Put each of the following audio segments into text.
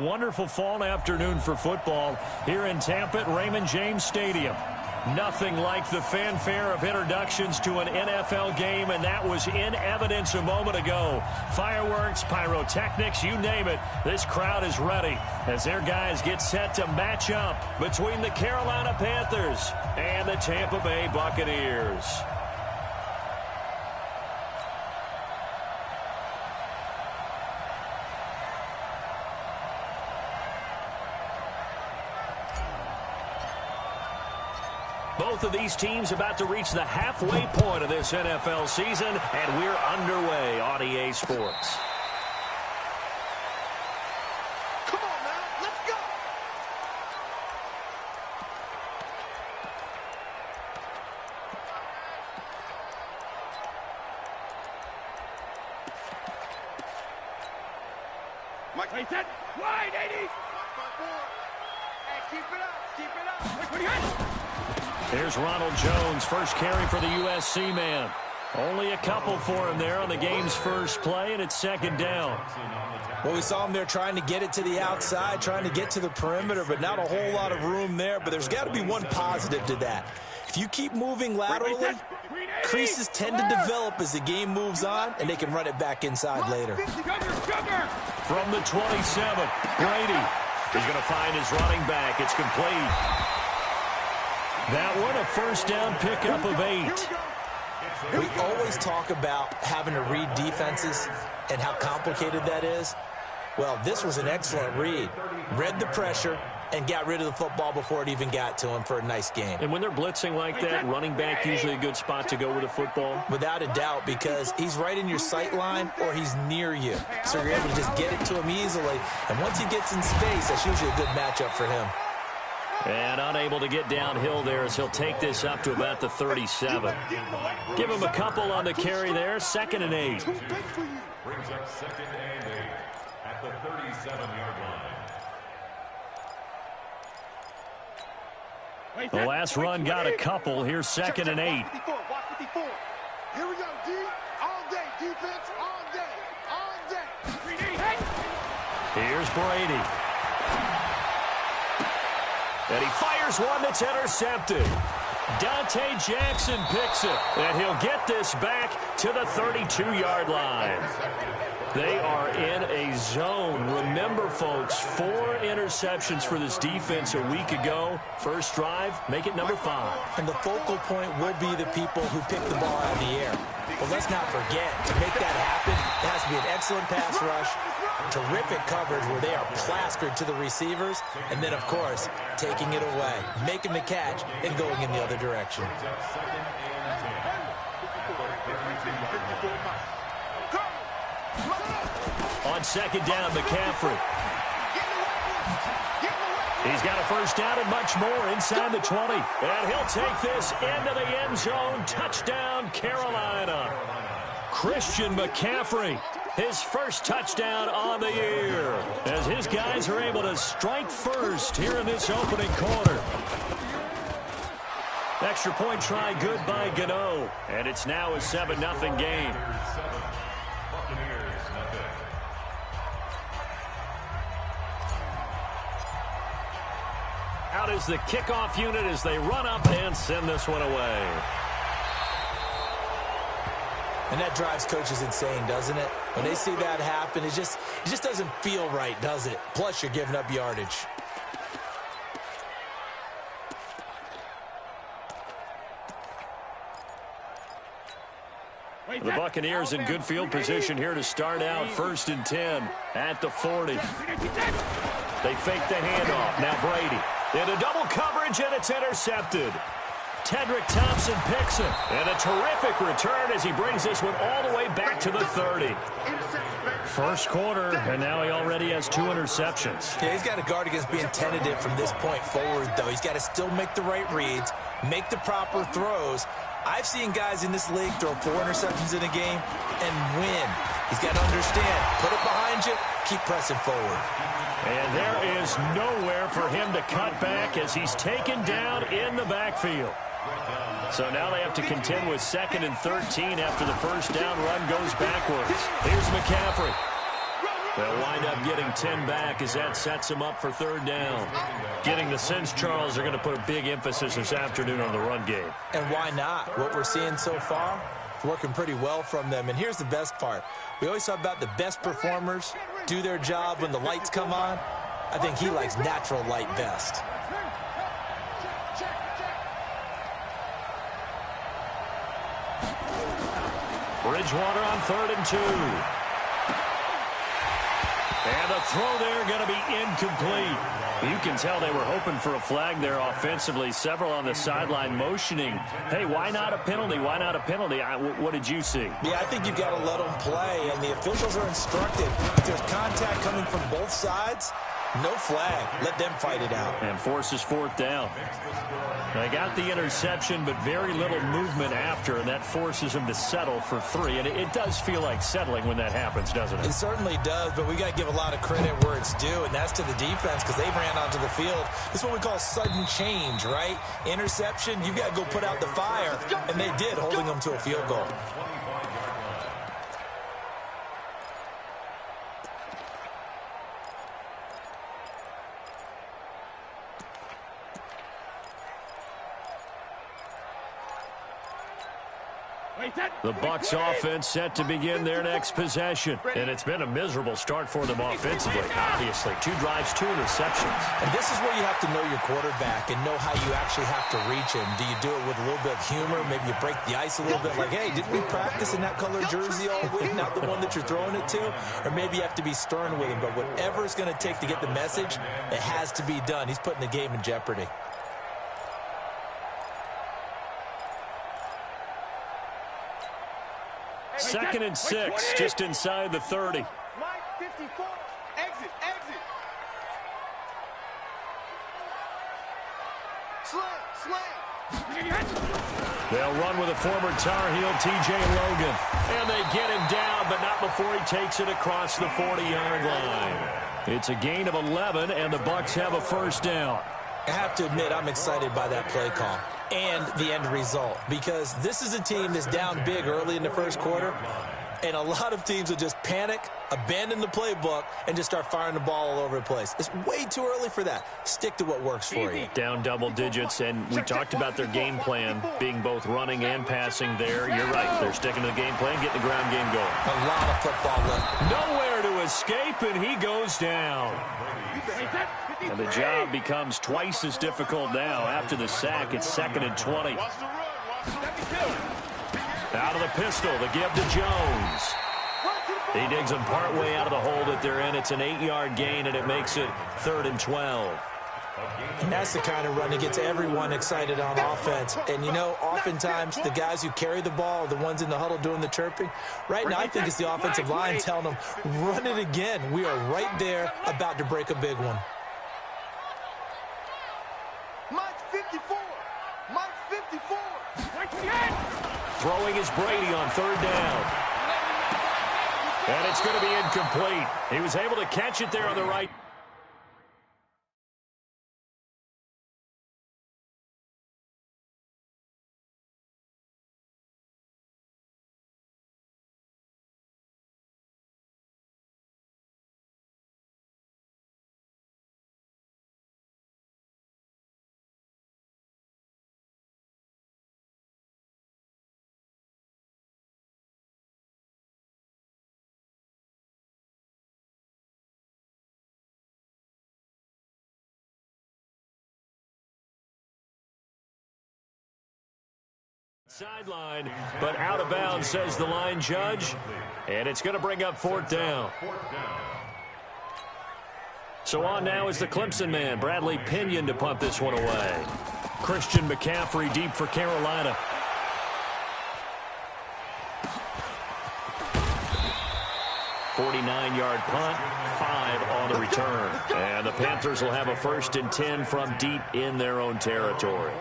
wonderful fall afternoon for football here in Tampa at Raymond James Stadium. Nothing like the fanfare of introductions to an NFL game, and that was in evidence a moment ago. Fireworks, pyrotechnics, you name it. This crowd is ready as their guys get set to match up between the Carolina Panthers and the Tampa Bay Buccaneers. Both of these teams about to reach the halfway point of this NFL season, and we're underway on EA Sports. Come on now, let's go! Mike, take that. Wide, 80! Hey, keep it up, keep it up. What do you got? Here's Ronald Jones, first carry for the USC man. Only a couple for him there on the game's first play, and it's second down. Well, we saw him there trying to get it to the outside, trying to get to the perimeter, but not a whole lot of room there. But there's got to be one positive to that. If you keep moving laterally, creases tend to develop as the game moves on, and they can run it back inside later. From the 27, Brady is going to find his running back. It's complete. That one, a first down pickup of 8. We always talk about having to read defenses and how complicated that is. Well, this was an excellent read. Read the pressure and got rid of the football before it even got to him for a nice game. And when they're blitzing like that, running back usually a good spot to go with the football? Without a doubt, because he's right in your sight line or he's near you. So you're able to just get it to him easily. And once he gets in space, that's usually a good matchup for him. And unable to get downhill there as he'll take this up to about the 37. Give him a couple on the carry there. 2nd and 8. Brings up 2nd and 8 at the 37-yard line. The last run got a couple. Here's 2nd and 8. Here we go, D. All day, defense, all day, all day. Here's Brady. And he fires one that's intercepted. Dante Jackson picks it, and he'll get this back to the 32-yard line. They are in a zone. Remember, folks, 4 interceptions for this defense a week ago. First drive, make it number 5. And the focal point will be the people who pick the ball out of the air. But let's not forget, to make that happen, it has to be an excellent pass rush, terrific coverage where they are plastered to the receivers, and then, of course, taking it away, making the catch, and going in the other direction. On 2nd down, McCaffrey. He's got a first down and much more inside the 20. And he'll take this into the end zone. Touchdown, Carolina. Christian McCaffrey, his first touchdown on the year, as his guys are able to strike first here in this opening quarter. Extra point try good by Gano. And it's now a 7-0 game. Out is the kickoff unit as they run up and send this one away. And that drives coaches insane, doesn't it? When they see that happen, it just doesn't feel right, does it? Plus, you're giving up yardage. The Buccaneers in good field position here to start out. 1st and 10 at the 40. They fake the handoff. Now Brady into double coverage, and it's intercepted. Tedrick Thompson picks it. And a terrific return as he brings this one all the way back to the 30. First quarter, and now he already has 2 interceptions. Yeah, he's got to guard against being tentative from this point forward, though. He's got to still make the right reads, make the proper throws. I've seen guys in this league throw 4 interceptions in a game and win. He's got to understand, put it behind you, keep pressing forward. And there is nowhere for him to cut back as he's taken down in the backfield. So now they have to contend with 2nd and 13 after the first down run goes backwards. Here's McCaffrey. They'll wind up getting 10 back as that sets them up for third down. Getting the sense, Charles, they're going to put a big emphasis this afternoon on the run game. And why not? What we're seeing so far, working pretty well from them. And here's the best part. We always talk about the best performers do their job when the lights come on. I think he likes natural light best. Bridgewater on 3rd and 2. And the throw there going to be incomplete. You can tell they were hoping for a flag there offensively. Several on the sideline motioning, hey, why not a penalty? Why not a penalty? What did you see? Yeah, I think you've got to let them play, and the officials are instructed. If there's contact coming from both sides, no flag. Let them fight it out. And forces 4th down. They got the interception, but very little movement after, and that forces them to settle for 3. And it does feel like settling when that happens, doesn't it? It certainly does, but we got to give a lot of credit where it's due, and that's to the defense because they ran onto the field. This is what we call sudden change, right? Interception, you've got to go put out the fire, and they did, holding them to a field goal. The Bucs offense set to begin their next possession. And it's been a miserable start for them offensively. Obviously, 2 drives, 2 interceptions. And this is where you have to know your quarterback and know how you actually have to reach him. Do you do it with a little bit of humor? Maybe you break the ice a little bit like, hey, didn't we practice in that color jersey all week? Not the one that you're throwing it to? Or maybe you have to be stern with him. But whatever it's going to take to get the message, it has to be done. He's putting the game in jeopardy. Second and 6, just inside the 30. Mike 54, exit. Slam. They'll run with a former Tar Heel, T.J. Logan. And they get him down, but not before he takes it across the 40-yard line. It's a gain of 11, and the Bucs have a first down. I have to admit, I'm excited by that play call and the end result because this is a team that's down big early in the first quarter, and a lot of teams will just panic, abandon the playbook, and just start firing the ball all over the place. It's way too early for that. Stick to what works for you. Down double digits, and we talked about their game plan being both running and passing there. You're right. They're sticking to the game plan, getting the ground game going. A lot of football left. Nowhere to escape, and he goes down. And the job becomes twice as difficult now. After the sack, it's 2nd and 20. Out of the pistol, the give to Jones. He digs them partway out of the hole that they're in. It's an 8-yard gain, and it makes it 3rd and 12. And that's the kind of run that gets everyone excited on offense. And, you know, oftentimes the guys who carry the ball are the ones in the huddle doing the chirping. Right now, I think it's the offensive line telling them, run it again. We are right there about to break a big one. Mike 54. Throwing is Brady on 3rd down. And it's going to be incomplete. He was able to catch it there on the right. Sideline, but out of bounds, says the line judge, and it's going to bring up 4th down. So on now is the Clemson man, Bradley Pinion, to punt this one away. Christian McCaffrey deep for Carolina. .49-yard punt, 5 on the return. And the Panthers will have a 1st and 10 from deep in their own territory.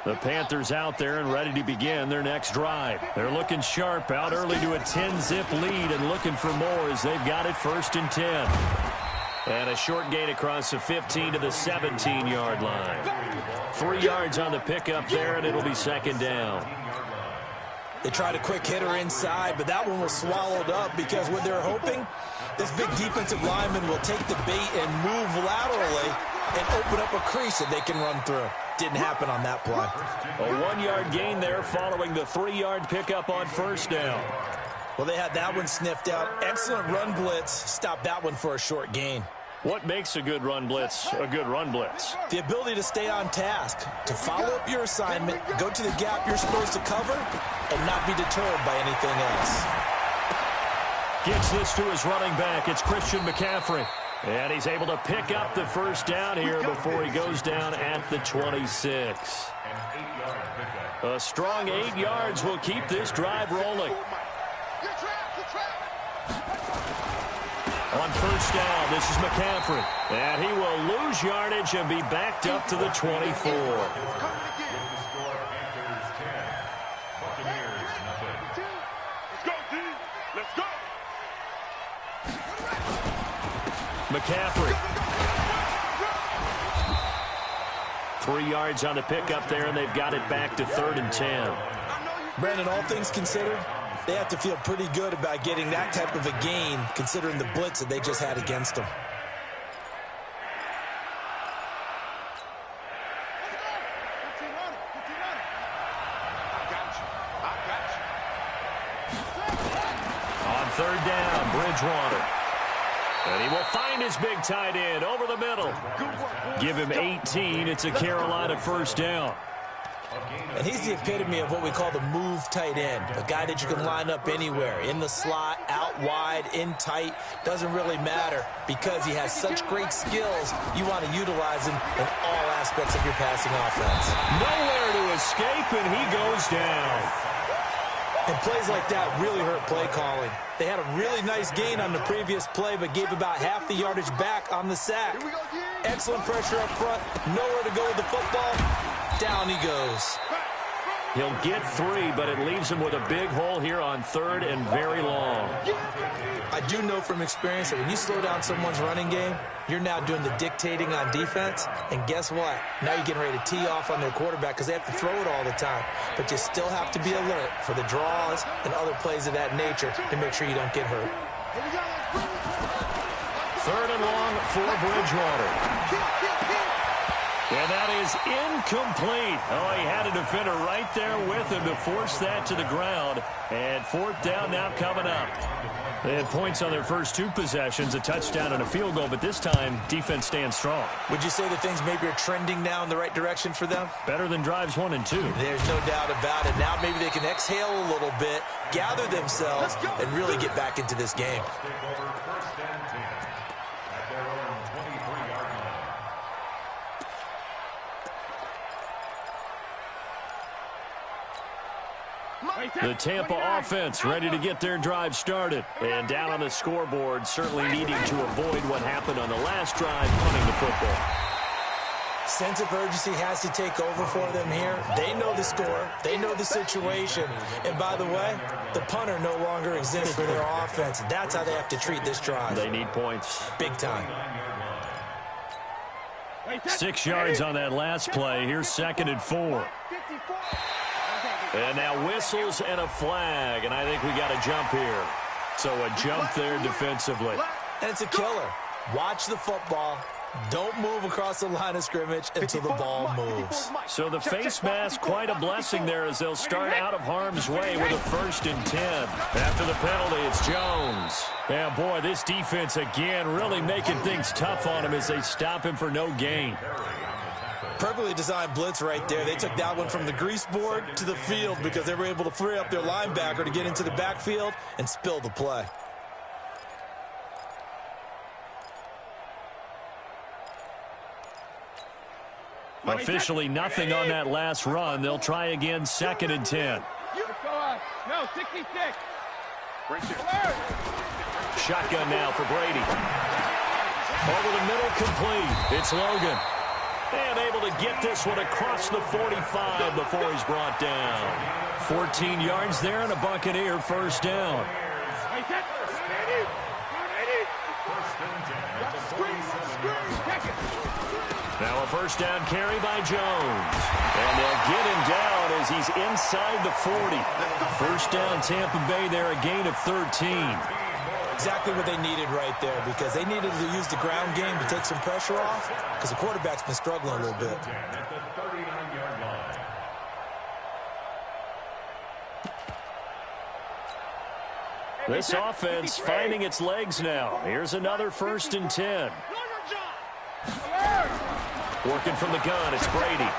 The Panthers out there and ready to begin their next drive. They're looking sharp, out early to a 10-zip lead and looking for more as they've got it 1st and 10. And a short gain across the 15 to the 17-yard line. 3 yards on the pickup there, and it'll be second down. They tried a quick hitter inside, but that one was swallowed up because what they're hoping, this big defensive lineman will take the bait and move laterally and open up a crease that they can run through. Didn't happen on that play. A 1-yard gain there following the 3-yard pickup on first down. Well, they had that one sniffed out. Excellent run blitz. Stopped that one for a short gain. What makes a good run blitz a good run blitz? The ability to stay on task, to follow up your assignment, go to the gap you're supposed to cover, and not be deterred by anything else. Gets this to his running back. It's Christian McCaffrey. And he's able to pick up the first down here before he goes down at the 26. A strong 8 yards will keep this drive rolling. On first down, this is McCaffrey. And he will lose yardage and be backed up to the 24. McCaffrey. 3 yards on the pickup there, and they've got it back to 3rd and 10. Brandon, all things considered, they have to feel pretty good about getting that type of a gain, considering the blitz that they just had against them. On third down, Bridgewater. And he will find his big tight end over the middle. Give him 18. It's a Carolina first down. And he's the epitome of what we call the move tight end. A guy that you can line up anywhere, in the slot, out wide, in tight. Doesn't really matter because he has such great skills. You want to utilize him in all aspects of your passing offense. Nowhere to escape, and he goes down. And plays like that really hurt play calling. They had a really nice gain on the previous play, but gave about half the yardage back on the sack. Excellent pressure up front. Nowhere to go with the football. Down he goes. He'll get 3, but it leaves him with a big hole here on 3rd and very long. I do know from experience that when you slow down someone's running game, you're now doing the dictating on defense. And guess what? Now you're getting ready to tee off on their quarterback because they have to throw it all the time. But you still have to be alert for the draws and other plays of that nature to make sure you don't get hurt. 3rd and long for Bridgewater. And that is incomplete. Oh, he had a defender right there with him to force that to the ground. And 4th down now coming up. They had points on their first 2 possessions, a touchdown and a field goal, but this time defense stands strong. Would you say that things maybe are trending now in the right direction for them? Better than drives 1 and 2. There's no doubt about it. Now maybe they can exhale a little bit, gather themselves, and really get back into this game. The Tampa offense ready to get their drive started. And down on the scoreboard, certainly needing to avoid what happened on the last drive, punting the football. Sense of urgency has to take over for them here. They know the score. They know the situation. And by the way, the punter no longer exists for their offense. That's how they have to treat this drive. They need points. Big time. 6 yards on that last play. Here's 2nd and 4. And now whistles and a flag, and I think we got a jump here. So a jump there defensively. And it's a killer. Watch the football. Don't move across the line of scrimmage until the ball moves. So the face mask, quite a blessing there as they'll start out of harm's way with a 1st and 10. After the penalty, it's Jones. Yeah, boy, this defense again really making things tough on him as they stop him for no gain. Perfectly designed blitz right there. They took that one from the grease board to the field because they were able to free up their linebacker to get into the backfield and spill the play. Officially nothing on that last run. They'll try again, 2nd and 10. No, 66. Shotgun now for Brady. Over the middle, complete. It's Logan. And able to get this one across the 45 before he's brought down. 14 yards there and a Buccaneer first down. first down carry by Jones. And they'll get him down as he's inside the 40. First down Tampa Bay there, a gain of 13. Exactly what they needed right there, because they needed to use the ground game to take some pressure off, because the quarterback's been struggling a little bit. At the 39-yard line. This offense finding its legs now. Here's another 1st and 10. Working from the gun, it's Brady.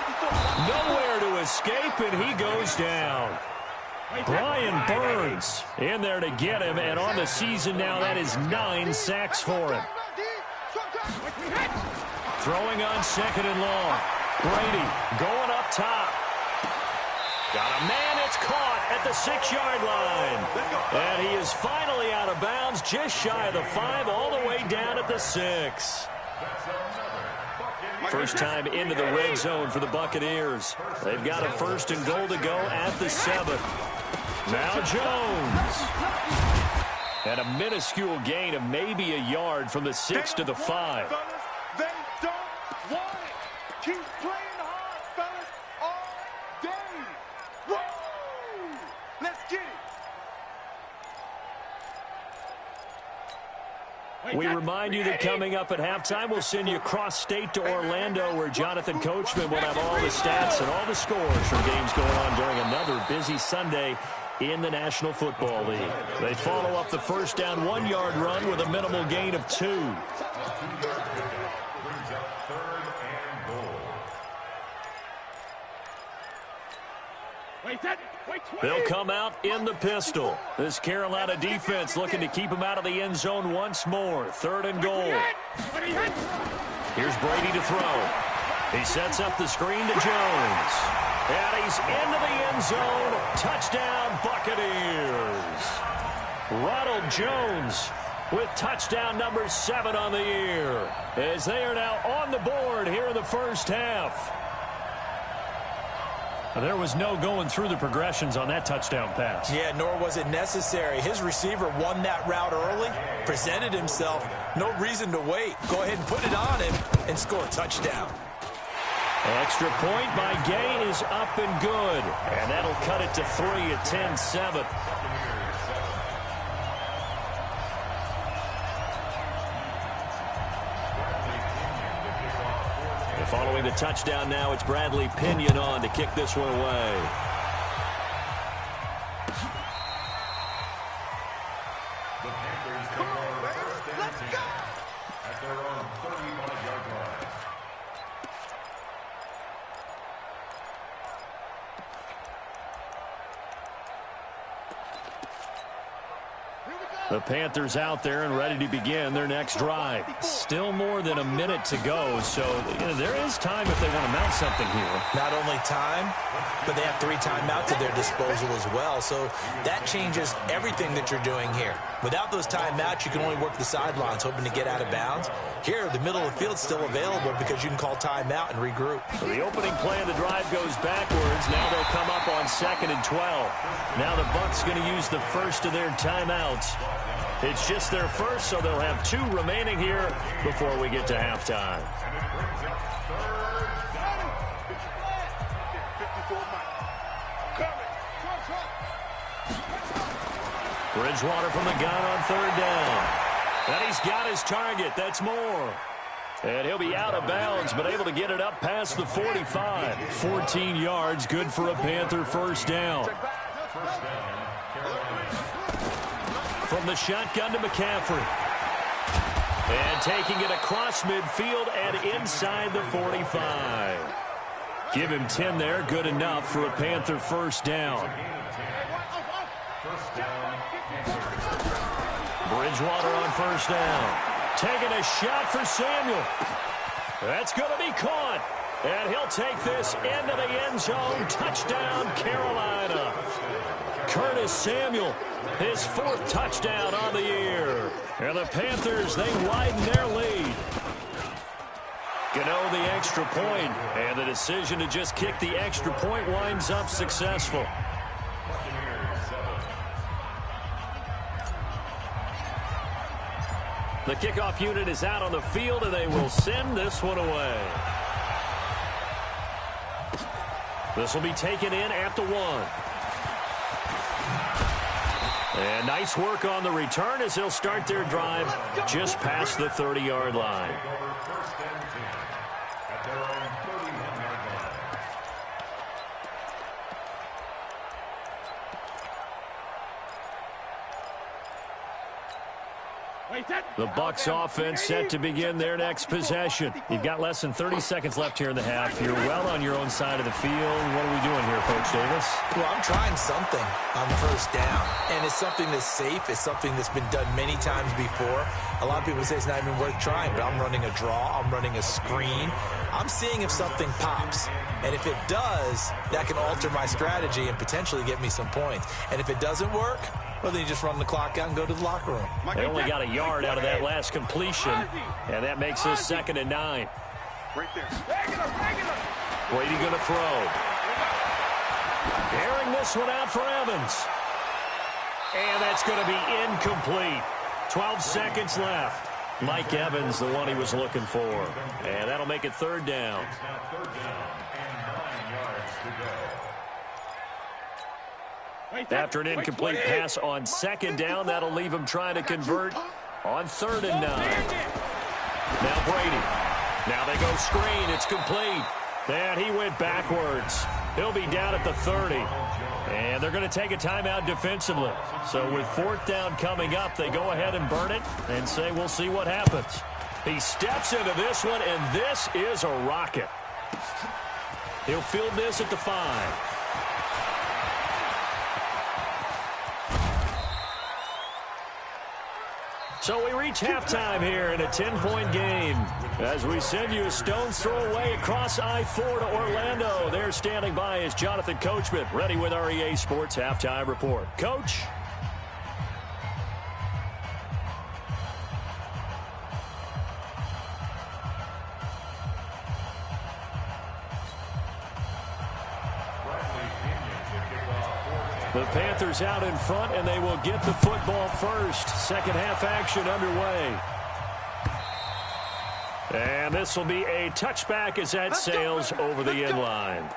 Nowhere to escape, and he goes down. Brian Burns in there to get him, and on the season now, that is 9 sacks for him. Throwing on 2nd and long. Brady going up top. Got a man, it's caught at the 6-yard line. And he is finally out of bounds, just shy of the 5, all the way down at the 6. First time into the red zone for the Buccaneers. They've got a 1st and goal to go at the 7. Now Jones. And a minuscule gain of maybe a yard from the 6 to the 5. They don't want it. Keep playing hard, fellas, all day. Woo! Let's get it. We remind you that coming up at halftime, we'll send you cross-state to Orlando, where Jonathan Coachman will have all the stats and all the scores from games going on during another busy Sunday in the National Football League. They follow up the first down 1-yard run with a minimal gain of 2. They'll come out in the pistol. This Carolina defense looking to keep him out of the end zone once more. 3rd and goal. Here's Brady to throw. He sets up the screen to Jones. And he's into the end zone. Touchdown, Buccaneers. Ronald Jones with touchdown number 7 on the year, as they are now on the board here in the first half. There was no going through the progressions on that touchdown pass. Yeah, nor was it necessary. His receiver won that route early, presented himself. No reason to wait. Go ahead and put it on him and score a touchdown. Extra point by Gay is up and good. And that'll cut it to 3 at 10-7. Following the touchdown now, it's Bradley Pinion on to kick this one away. The Panthers take over first and 10 at their own 35-yard line. The Panthers out there and ready to begin their next drive. Still more than a minute to go, so there is time if they want to mount something here. Not only time, but they have 3 timeouts at their disposal as well, so that changes everything that you're doing here. Without those timeouts, you can only work the sidelines, hoping to get out of bounds. Here, the middle of the field's still available because you can call timeout and regroup. So the opening play of the drive goes backwards. Now they'll come up on 2nd and 12. Now the Bucs going to use the first of their timeouts. It's just their first, so they'll have 2 remaining here before we get to halftime. Bridgewater from the gun on 3rd down. And he's got his target. That's more. And he'll be out of bounds, but able to get it up past the 45. 14 yards, good for a Panther first down. From the shotgun to McCaffrey. And taking it across midfield and inside the 45. Give him 10 there, good enough for a Panther first down. Bridgewater on first down. Taking a shot for Samuel. That's going to be caught. And he'll take this into the end zone. Touchdown, Carolina. Curtis Samuel, his 4th touchdown on the year. And the Panthers, they widen their lead. Gano the extra point, and the decision to just kick the extra point winds up successful. The kickoff unit is out on the field, and they will send this one away. This will be taken in at the 1. And nice work on the return as they'll start their drive just past the 30-yard line. The Bucs offense set to begin their next possession. You've got less than 30 seconds left here in the half. You're well on your own side of the field. What are we doing here, Coach Davis? Well, I'm trying something on first down, and it's something that's safe. It's something that's been done many times before. A lot of people say it's not even worth trying, but I'm running a draw. I'm running a screen. I'm seeing if something pops, and if it does, that can alter my strategy and potentially get me some points. And if it doesn't work, well, then you just run the clock out and go to the locker room. They only got a yard out of that last completion, and that makes this 2nd and 9. Right there. Brady going to throw. Airing this one out for Evans. And that's going to be incomplete. 12 seconds left. Mike Evans, the one he was looking for. And that'll make it 3rd down. It's now 3rd down and 9 yards to go. After an incomplete pass on 2nd down, that'll leave him trying to convert on 3rd and 9. Now Brady. Now they go screen. It's complete. And he went backwards. He'll be down at the 30. And they're going to take a timeout defensively. So with 4th down coming up, they go ahead and burn it and say we'll see what happens. He steps into this one, and this is a rocket. He'll field this at the 5. So we reach halftime here in a 10-point game as we send you a stone's throw away across I-4 to Orlando. There standing by is Jonathan Coachman, ready with our EA Sports Halftime Report. Coach? The Panthers out in front, and they will get the football first. Second half action underway. And this will be a touchback as that sails over the end line.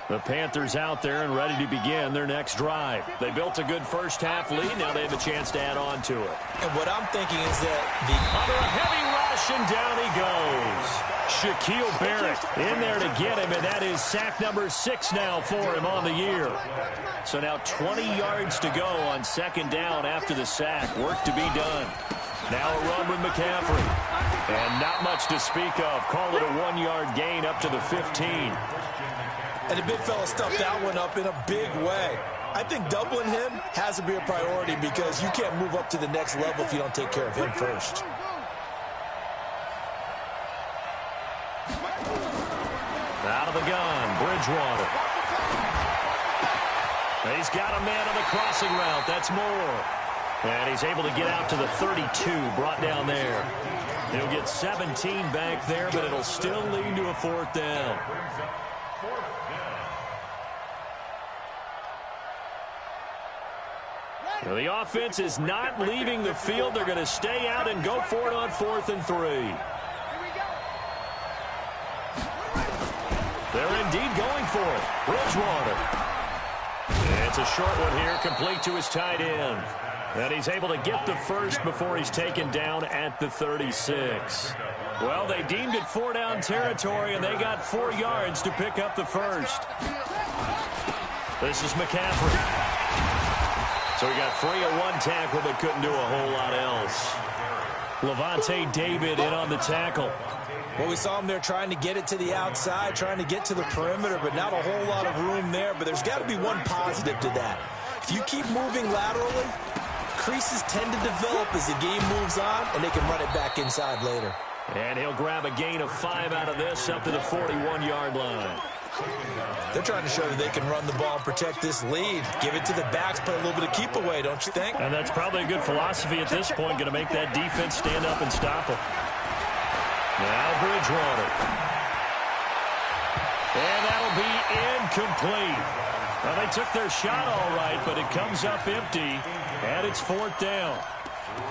The Panthers out there and ready to begin their next drive. They built a good first half lead. Now they have a chance to add on to it. And what I'm thinking is that under a heavy rush, and down he goes. Shaquille Barrett in there to get him, and that is sack number 6 now for him on the year. So now 20 yards to go on 2nd down after the sack. Work to be done. Now a run with McCaffrey. And not much to speak of. Call it a 1-yard gain up to the 15. And the big fella stuffed that one up in a big way. I think doubling him has to be a priority because you can't move up to the next level if you don't take care of him first. Out of the gun, Bridgewater. He's got a man on the crossing route. That's Moore. And he's able to get out to the 32, brought down there. He'll get 17 back there, but it'll still lead to a 4th down. Now, the offense is not leaving the field. They're going to stay out and go for it on 4th and 3. They're indeed going for it. Bridgewater. It's a short one here, complete to his tight end. And he's able to get the first before he's taken down at the 36. Well, they deemed it 4-down territory, and they got 4 yards to pick up the first. This is McCaffrey. So he got free of 1 tackle, but couldn't do a whole lot else. Levante David in on the tackle. Well, we saw him there trying to get it to the outside, trying to get to the perimeter, but not a whole lot of room there. But there's got to be one positive to that. If you keep moving laterally, creases tend to develop as the game moves on, and they can run it back inside later. And he'll grab a gain of 5 out of this up to the 41-yard line. They're trying to show that they can run the ball and protect this lead. Give it to the backs, play a little bit of keep away, don't you think? And that's probably a good philosophy at this point, going to make that defense stand up and stop them. Now Bridgewater. And that'll be incomplete. Well, they took their shot all right, but it comes up empty, and it's 4th down.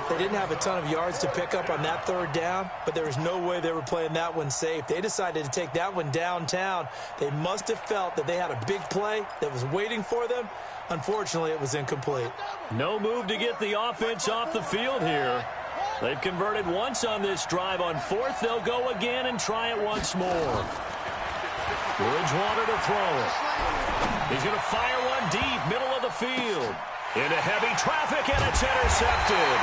They didn't have a ton of yards to pick up on that third down, but there was no way they were playing that one safe. They decided to take that one downtown. They must have felt that they had a big play that was waiting for them. Unfortunately, it was incomplete. No move to get the offense off the field here. They've converted once on this drive. On fourth, they'll go again and try it once more. Bridgewater to throw it. He's going to fire one deep, middle of the field. Into heavy traffic, and it's intercepted.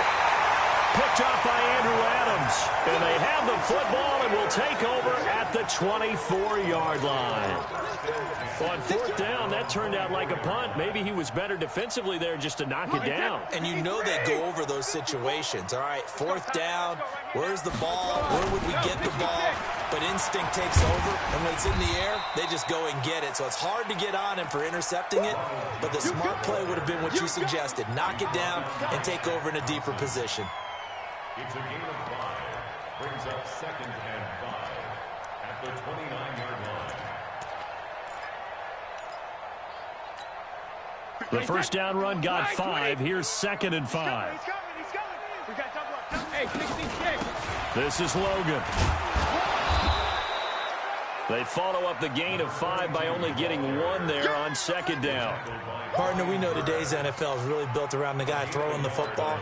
Picked off by Andrew Adams. And they have the football and will take over at the 24-yard line. On fourth down, that turned out like a punt. Maybe he was better defensively there just to knock it down. And you know they go over those situations. All right, fourth down, where's the ball? Where would we get the ball? But instinct takes over, and when it's in the air, they just go and get it. So it's hard to get on him for intercepting it, but the smart play would have been what you suggested. Knock it down and take over in a deeper position. It's a gain of 5. Brings up 2nd and 5 at the 29-yard line. The first down run got 5. Here's 2nd and 5. He's coming. We got double up. Hey, 66. This is Logan. They follow up the gain of 5 by only getting 1 there on 2nd down. Partner, we know today's NFL is really built around the guy throwing the football.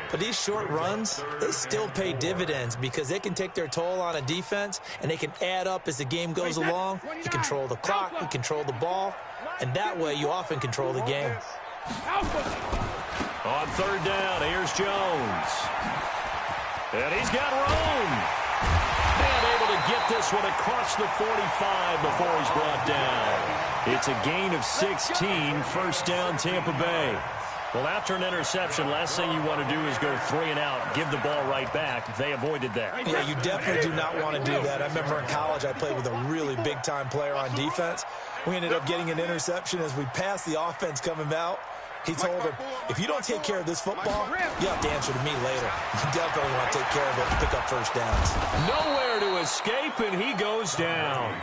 But these short runs, they still pay dividends because they can take their toll on a defense, and they can add up as the game goes along. You control the clock, you control the ball, and that way you often control the game. On third down, here's Jones. And he's got room. And able to get this one across the 45 before he's brought down. It's a gain of 16, first down Tampa Bay. Well, after an interception, last thing you want to do is go 3 and out, give the ball right back. They avoided that. Yeah, you definitely do not want to do that. I remember in college I played with a really big-time player on defense. We ended up getting an interception as we passed the offense coming out. He told him, if you don't take care of this football, you have to answer to me later. You definitely want to take care of it and pick up first downs. Nowhere to escape, and he goes down.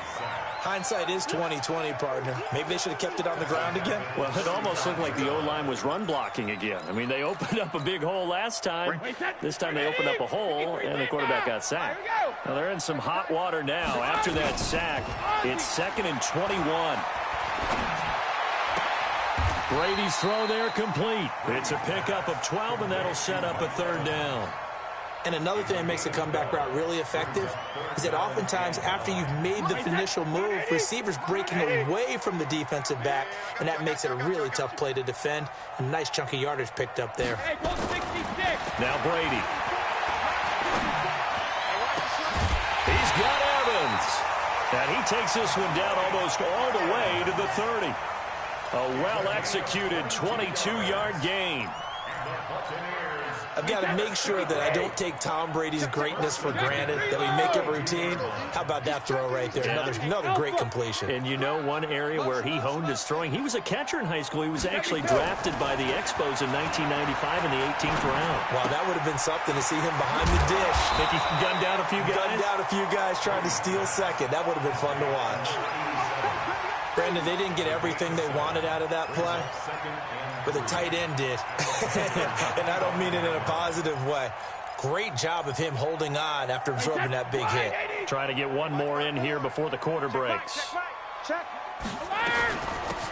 Hindsight is 20/20, partner. Maybe they should have kept it on the ground again. Well, it almost looked like the O-line was run blocking again. I mean, they opened up a big hole last time. This time they opened up a hole, and the quarterback got sacked. Now, they're in some hot water now. After that sack, it's 2nd and 21. Brady's throw there complete. It's a pickup of 12, and that'll set up a third down. And another thing that makes the comeback route really effective is that oftentimes after you've made the initial move, receivers breaking away from the defensive back, and that makes it a really tough play to defend. A nice chunk of yardage picked up there. Now Brady. He's got Evans. And he takes this one down almost all the way to the 30. A well-executed 22-yard gain. I've got to make sure that I don't take Tom Brady's greatness for granted, that we make it routine. How about that throw right there? Another great completion. And you know one area where he honed his throwing? He was a catcher in high school. He was actually drafted by the Expos in 1995 in the 18th round. Wow, that would have been something to see him behind the dish. Think he gunned down a few guys? Gunned down a few guys trying to steal second. That would have been fun to watch. Brandon, they didn't get everything they wanted out of that play, but the tight end did. And I don't mean it in a positive way. Great job of him holding on after absorbing that big hit. Trying to get one more in here before the quarter breaks.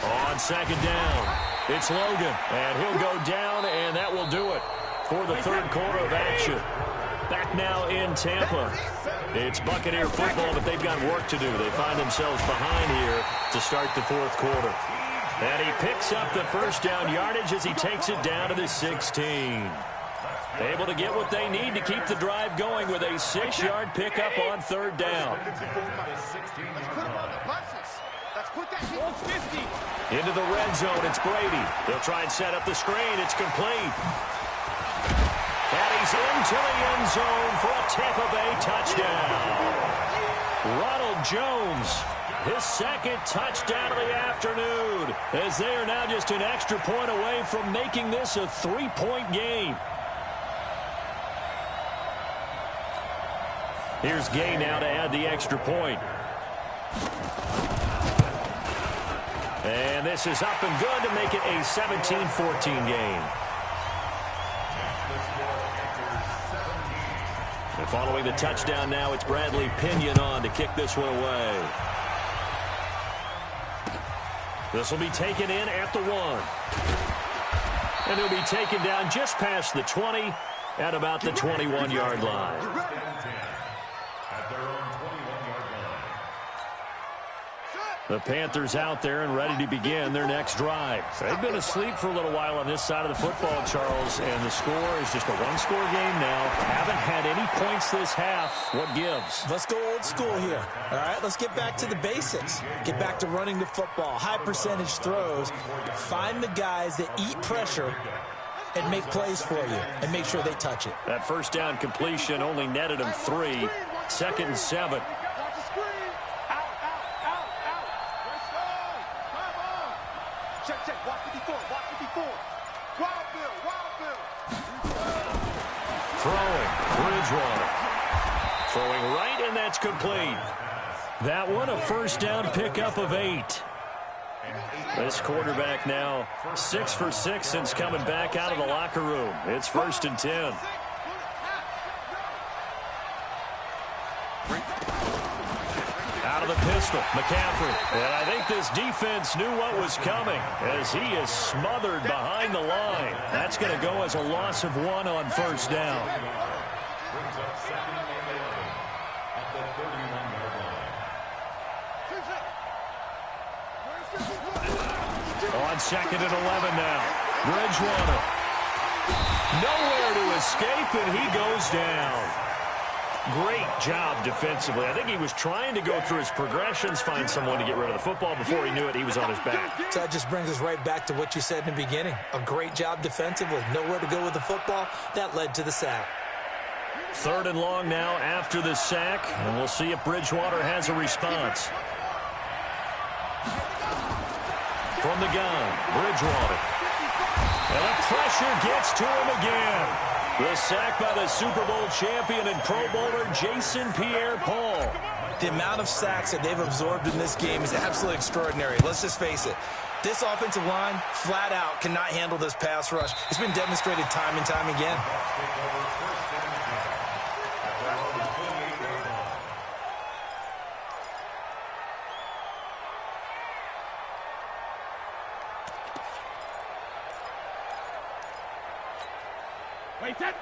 On 2nd down, it's Logan, and he'll go down, and that will do it for the third quarter of action. Back now in Tampa. It's Buccaneer football, but they've got work to do. They find themselves behind here to start the fourth quarter. And he picks up the first down yardage as he takes it down to the 16. Able to get what they need to keep the drive going with a 6-yard pickup on third down. Into the red zone, it's Brady. They'll try and set up the screen. It's complete. And he's into the end zone for a Tampa Bay touchdown. Ronald Jones, his second touchdown of the afternoon, as they are now just an extra point away from making this a 3-point game. Here's Gay now to add the extra point. And this is up and good to make it a 17-14 game. Following the touchdown now, it's Bradley Pinion on to kick this one away. This will be taken in at the 1. And he'll be taken down just past the 20 at about the 21-yard line. At their own 21-yard line. The Panthers out there and ready to begin their next drive. They've been asleep for a little while on this side of the football, Charles, and the score is just a one-score game now. Haven't had any points this half. What gives? Let's go old school here. All right, let's get back to the basics. Get back to running the football, high percentage throws. Find the guys that eat pressure and make plays for you and make sure they touch it. That first down completion only netted him 3. 2nd and 7. Throwing, Bridgewater. Throwing right, and that's complete. That one, a first down pickup of 8. This quarterback now 6 for 6 since coming back out of the locker room. It's 1st and 10. Out of the pistol, McCaffrey. And I think this defense knew what was coming as he is smothered behind the line. That's going to go as a loss of 1 on 1st down. Brings up 2nd and 11 at the 31-yard line. On 2nd and 11 now. Bridgewater. Nowhere to escape, and he goes down. Great job defensively. I think he was trying to go through his progressions, find someone to get rid of the football. Before he knew it, he was on his back. So that just brings us right back to what you said in the beginning. A great job defensively. Nowhere to go with the football. That led to the sack. 3rd and long now after the sack, and we'll see if Bridgewater has a response. From the gun, Bridgewater. And the pressure gets to him again. The sack by the Super Bowl champion and Pro Bowler Jason Pierre-Paul. The amount of sacks that they've absorbed in this game is absolutely extraordinary. Let's just face it. This offensive line, flat out, cannot handle this pass rush. It's been demonstrated time and time again.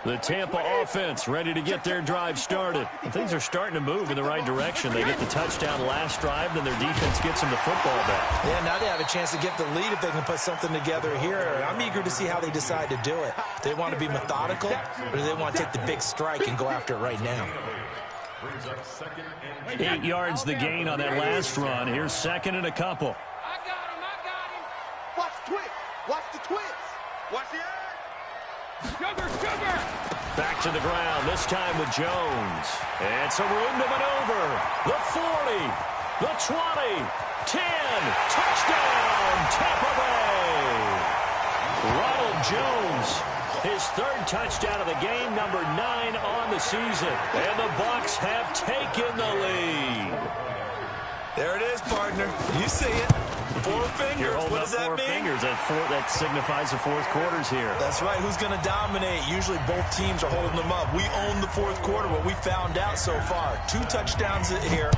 The Tampa offense ready to get their drive started. Things are starting to move in the right direction. They get the touchdown last drive, then their defense gets them the football back. Yeah, now they have a chance to get the lead if they can put something together here. I'm eager to see how they decide to do it. Do they want to be methodical, or do they want to take the big strike and go after it right now? 8 yards the gain on that last run. Here's 2nd and a couple. I got him. Watch the twist. Watch the twist. Watch the edge. Sugar. Back to the ground, this time with Jones. And some room to maneuver. The 40, the 20, 10, touchdown, Tampa Bay. Ronald Jones, his 3rd touchdown of the game, number 9 on the season. And the Bucs have taken the lead. There it is, partner. You see it. 4 fingers. What does that mean? Fingers. That signifies the 4th quarter's here. That's right. Who's going to dominate? Usually both teams are holding them up. We own the 4th quarter, what we found out so far. 2 touchdowns here,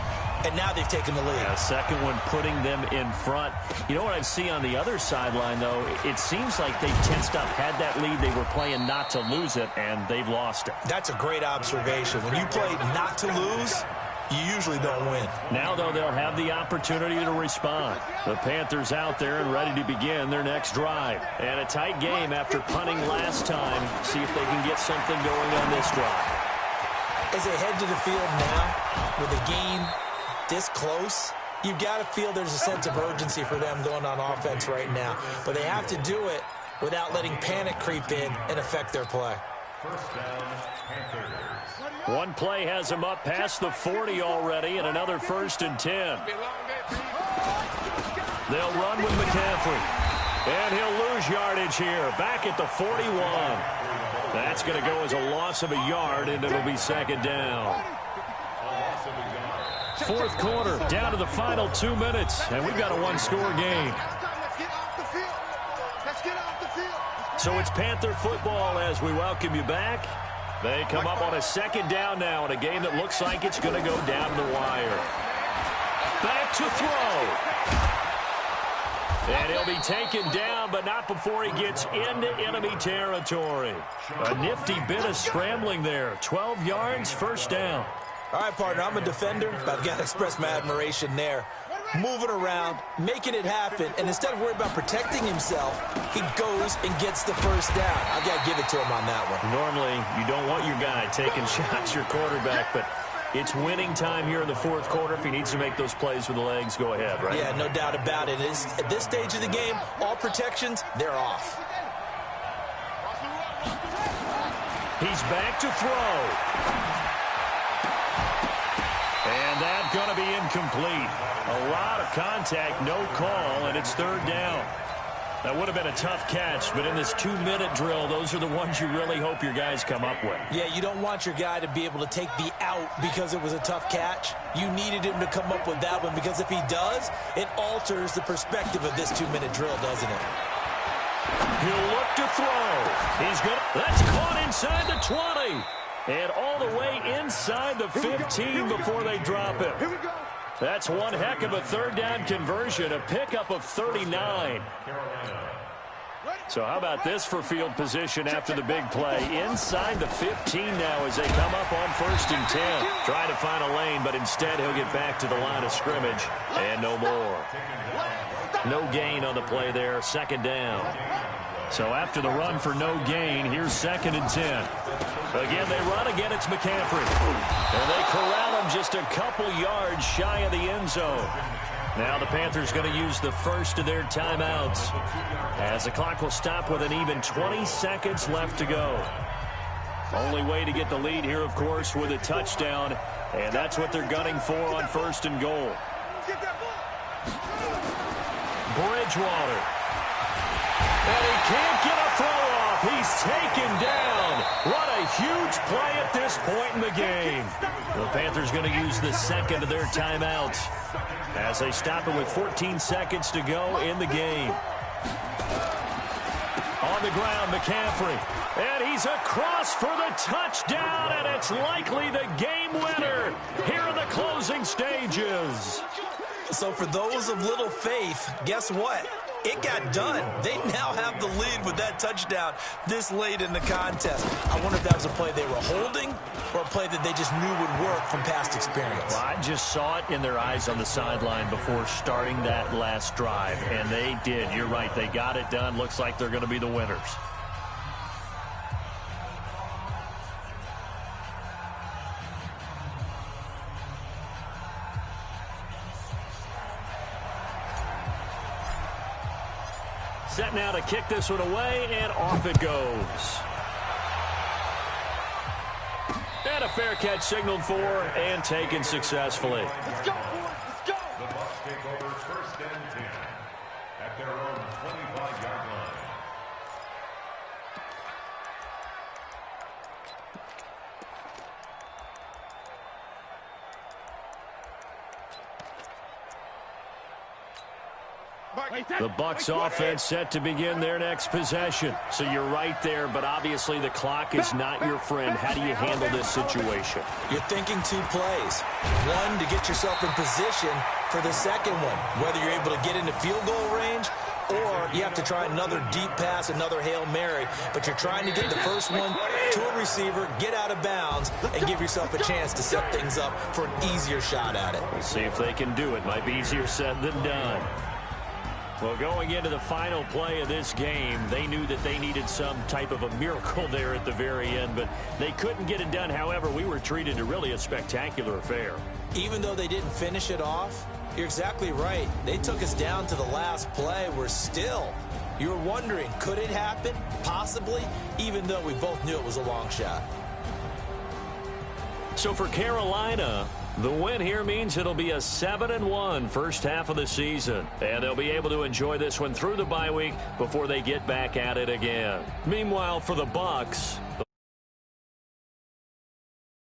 and now they've taken the lead. A second one putting them in front. You know what I see on the other sideline, though? It seems like they've tensed up, had that lead. They were playing not to lose it, and they've lost it. That's a great observation. When you play not to lose, you usually don't win. Now, though, they'll have the opportunity to respond. The Panthers out there and ready to begin their next drive. And a tight game after punting last time. See if they can get something going on this drive. As they head to the field now, with the game this close, you've got to feel there's a sense of urgency for them going on offense right now. But they have to do it without letting panic creep in and affect their play. First down, Panthers. One play has him up past the 40 already, and another 1st and 10. They'll run with McCaffrey. And he'll lose yardage here, back at the 41. That's going to go as a loss of a yard, and it'll be 2nd down. 4th quarter, down to the final 2 minutes, and we've got a 1-score game. So it's Panther football as we welcome you back. They come up on a second down now in a game that looks like it's going to go down the wire. Back to throw. And he'll be taken down, but not before he gets into enemy territory. A nifty bit of scrambling there. 12 yards, first down. All right, partner, I'm a defender, but I've got to express my admiration there. Moving around, making it happen, and instead of worrying about protecting himself, he goes and gets the first down. I've got to give it to him on that one. Normally, you don't want your guy taking shots, your quarterback, but it's winning time here in the fourth quarter. If he needs to make those plays with the legs, go ahead, right? Yeah, no doubt about it. At this stage of the game, all protections, they're off. He's back to throw. And that's going to be incomplete. A lot of contact, no call, and it's third down. That would have been a tough catch, but in this 2-minute drill, those are the ones you really hope your guys come up with. Yeah, you don't want your guy to be able to take the out because it was a tough catch. You needed him to come up with that one, because if he does, it alters the perspective of this 2-minute drill, doesn't it? He'll look to throw. That's caught inside the 20. And all the way inside the 15 before they drop it. That's one heck of a third down conversion, a pickup of 39. So how about this for field position after the big play? Inside the 15 now as they come up on 1st and 10. Trying to find a lane, but instead he'll get back to the line of scrimmage. And no more. No gain on the play there, second down. So after the run for no gain, here's 2nd and 10. Again, they run. Again, it's McCaffrey. And they corral him just a couple yards shy of the end zone. Now the Panthers going to use the first of their timeouts, as the clock will stop with an even 20 seconds left to go. Only way to get the lead here, of course, with a touchdown. And that's what they're gunning for on 1st and goal. Bridgewater. And he can't get a throw off. He's taken down. What a huge play at this point in the game. The Panthers going to use the second of their timeouts as they stop it with 14 seconds to go in the game. On the ground, McCaffrey. And he's across for the touchdown, and it's likely the game winner here in the closing stages. So for those of little faith, guess what? It got done. They now have the lead with that touchdown this late in the contest. I wonder if that was a play they were holding or a play that they just knew would work from past experience. Well, I just saw it in their eyes on the sideline before starting that last drive, and they did. You're right. They got it done. Looks like they're going to be the winners. Set now to kick this one away, and off it goes. And a fair catch signaled for and taken successfully. Let's go, boys. Let's go. The Bucs take over 1st and 10 at their own 25-yard line. The Bucs offense set to begin their next possession. So you're right there, but obviously the clock is not your friend. How do you handle this situation? You're thinking 2 plays. One, to get yourself in position for the second one, whether you're able to get into field goal range or you have to try another deep pass, another Hail Mary, but you're trying to get the first one to a receiver, get out of bounds, and give yourself a chance to set things up for an easier shot at it. We'll see if they can do it. Might be easier said than done. Well, going into the final play of this game, they knew that they needed some type of a miracle there at the very end, but they couldn't get it done. However, we were treated to really a spectacular affair. Even though they didn't finish it off, you're exactly right. They took us down to the last play. We're still, you were wondering, could it happen? Possibly, even though we both knew it was a long shot. So for Carolina, the win here means it'll be a 7-1 first half of the season. And they'll be able to enjoy this one through the bye week before they get back at it again. Meanwhile, for the Bucs,